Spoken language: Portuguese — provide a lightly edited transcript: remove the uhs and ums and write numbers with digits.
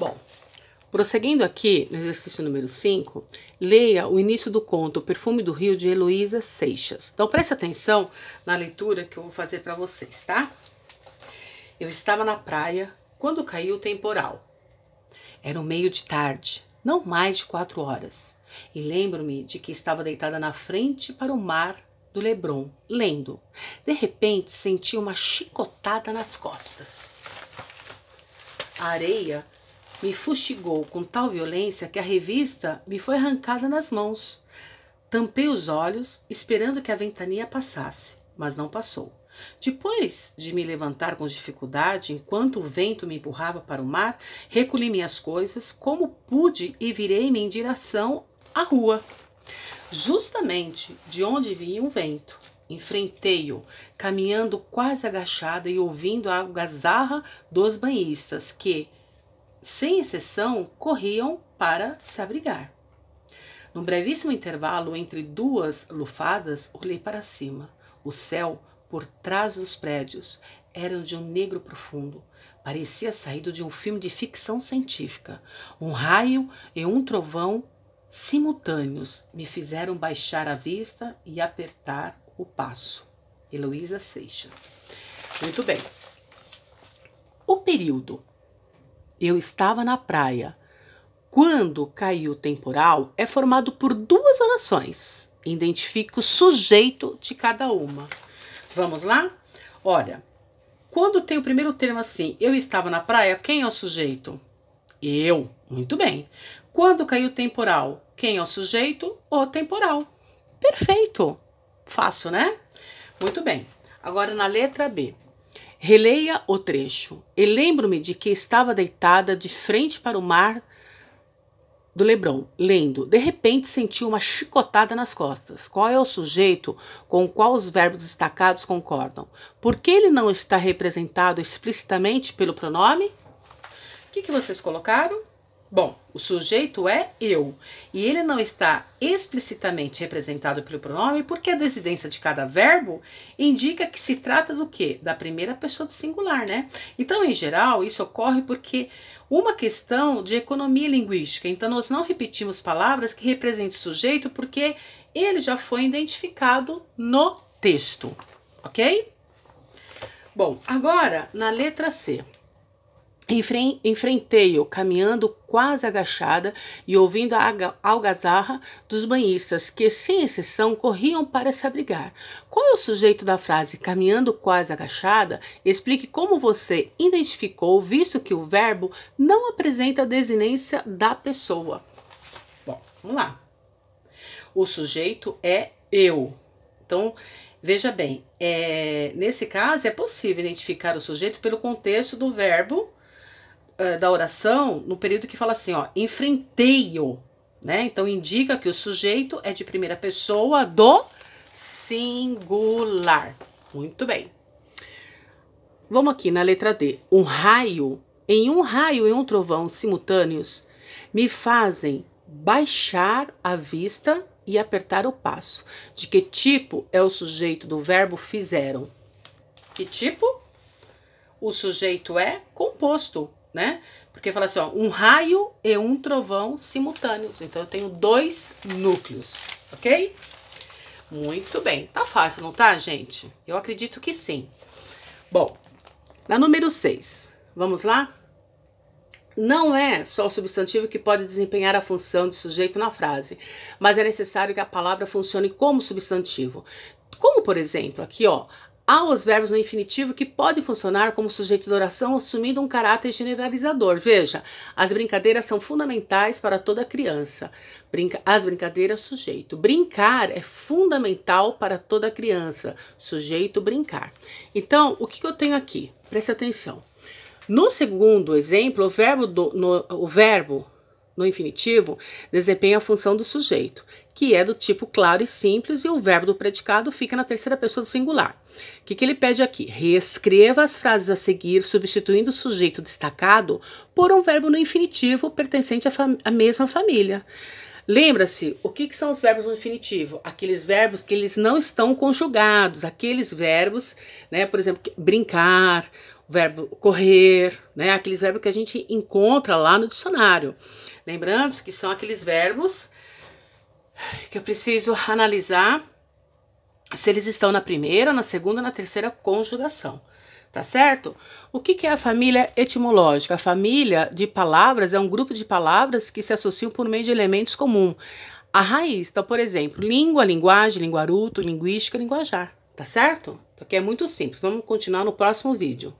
Bom, prosseguindo aqui no exercício número 5, leia o início do conto O Perfume do Rio, de Heloísa Seixas. Então, preste atenção na leitura que eu vou fazer para vocês, tá? Eu estava na praia quando caiu o temporal. Era o meio de tarde, não mais de 4 horas. E lembro-me de que estava deitada na frente para o mar do Leblon, lendo. De repente, senti uma chicotada nas costas. A areia me fustigou com tal violência que a revista me foi arrancada nas mãos. Tampei os olhos, esperando que a ventania passasse, mas não passou. Depois de me levantar com dificuldade, enquanto o vento me empurrava para o mar, recolhi minhas coisas como pude e virei-me em direção à rua. Justamente de onde vinha o vento. Enfrentei-o, caminhando quase agachada e ouvindo a algazarra dos banhistas que, sem exceção, corriam para se abrigar. Num brevíssimo intervalo entre 2 lufadas, olhei para cima. O céu, por trás dos prédios, era de um negro profundo. Parecia saído de um filme de ficção científica. Um raio e um trovão simultâneos me fizeram baixar a vista e apertar o passo. Heloísa Seixas. Muito bem. O período. Eu estava na praia. Quando caiu o temporal, é formado por 2 orações. Identifique o sujeito de cada uma. Vamos lá? Olha, quando tem o primeiro termo assim, eu estava na praia, quem é o sujeito? Eu. Muito bem. Quando caiu o temporal, quem é o sujeito? O temporal. Perfeito. Fácil, né? Muito bem. Agora na letra B. Releia o trecho. E lembro-me de que estava deitada de frente para o mar do Leblon, lendo. De repente senti uma chicotada nas costas. Qual é o sujeito com o qual os verbos destacados concordam? Por que ele não está representado explicitamente pelo pronome? O que vocês colocaram? Bom, o sujeito é eu, e ele não está explicitamente representado pelo pronome porque a desidência de cada verbo indica que se trata do quê? Da primeira pessoa do singular, né? Então, em geral, isso ocorre porque uma questão de economia linguística. Então, nós não repetimos palavras que representem o sujeito porque ele já foi identificado no texto, ok? Bom, agora na letra C. Enfrentei-o caminhando quase agachada e ouvindo a algazarra dos banhistas que, sem exceção, corriam para se abrigar. Qual é o sujeito da frase caminhando quase agachada? Explique como você identificou, visto que o verbo não apresenta a desinência da pessoa. Bom, vamos lá. O sujeito é eu. Então, veja bem, nesse caso é possível identificar o sujeito pelo contexto do verbo da oração, no período que fala assim, ó, enfrentei-o, né? Então indica que o sujeito é de primeira pessoa do singular. Muito bem. Vamos aqui na letra D. Um raio e um trovão simultâneos me fazem baixar a vista e apertar o passo. De que tipo é o sujeito do verbo fizeram? Que tipo? O sujeito é composto, né? Porque fala assim, ó, um raio e um trovão simultâneos. Então, eu tenho 2 núcleos, ok? Muito bem. Tá fácil, não tá, gente? Eu acredito que sim. Bom, na número 6, vamos lá? Não é só o substantivo que pode desempenhar a função de sujeito na frase, mas é necessário que a palavra funcione como substantivo. Como, por exemplo, aqui, ó, há os verbos no infinitivo que podem funcionar como sujeito da oração, assumindo um caráter generalizador. Veja, as brincadeiras são fundamentais para toda criança. As brincadeiras, sujeito. Brincar é fundamental para toda criança. Sujeito, brincar. Então, o que eu tenho aqui? Preste atenção. No segundo exemplo, o verbo no infinitivo desempenha a função do sujeito, que é do tipo claro e simples, e o verbo do predicado fica na terceira pessoa do singular. O que ele pede aqui? Reescreva as frases a seguir, substituindo o sujeito destacado por um verbo no infinitivo pertencente à mesma família. Lembra-se, o que são os verbos no infinitivo? Aqueles verbos que eles não estão conjugados, aqueles verbos, né, por exemplo, brincar, o verbo correr, né? Aqueles verbos que a gente encontra lá no dicionário. Lembrando que são aqueles verbos que eu preciso analisar se eles estão na primeira, na segunda, na terceira conjugação. Tá certo? O que é a família etimológica? A família de palavras é um grupo de palavras que se associam por meio de elementos comuns. A raiz, então, por exemplo, língua, linguagem, linguaruto, linguística, linguajar. Tá certo? Porque é muito simples. Vamos continuar no próximo vídeo.